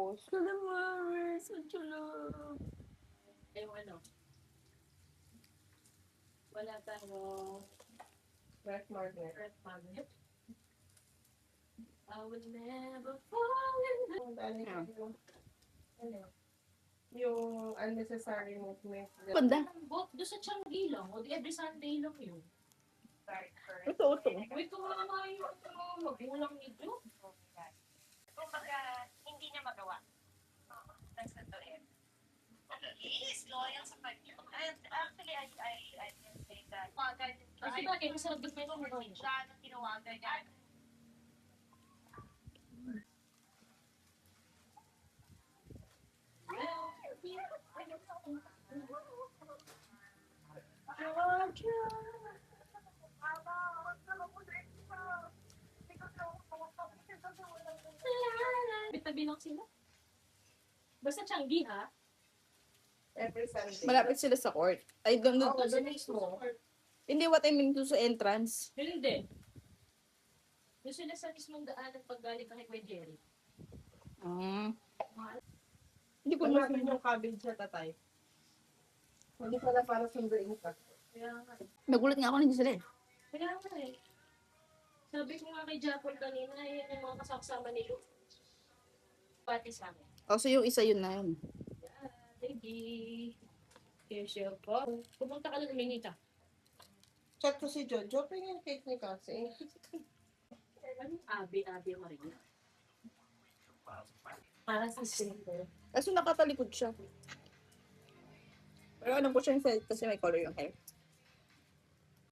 Calamari. Calamari. Sa tulog. Yung ano? Wala tayong Red magnet. red magnet. I would never fall in love. Yung unnecessary movement. Banda. Doon sa Changi lang. O di every Sunday lang yun. Ito. Wait, kung mga yung magulang nito. Kumbaga, hindi niya magawa. That's the end. He is loyal sa kanya. And actually, I can say that. Kasi bagay, masarap din may mga Siya nang tinawagan niya. Tabi lang sila. Basta Changi, ha? Every Sunday. Malapit sila sa court. I don't know. Oo, doon mismo. Hindi, what I mean to sa entrance. Yun din. Yung sila sa mismong daan ng paggaling kay Kuya Jerry. Hindi ko Malapit yung cabbage sa tatay. Hindi pala para sunduin ka. Kaya nga. Nagulat nga ako hindi sila eh. Kaya nga eh. Sabi ko nga kay Japon kanina, yun yung mga kasama ni Lu. Pati sa amin. Oh, so yung isa yun na yun. Baby. Here's your po. Pumunta ka lang Minita. Chat ko si Jojo, pingin cake ni Kasi. Anong abi-abi Maria? Para sa simple. Kaso nakatalikod siya. Pero alam ko siya yung set kasi may color yung hair.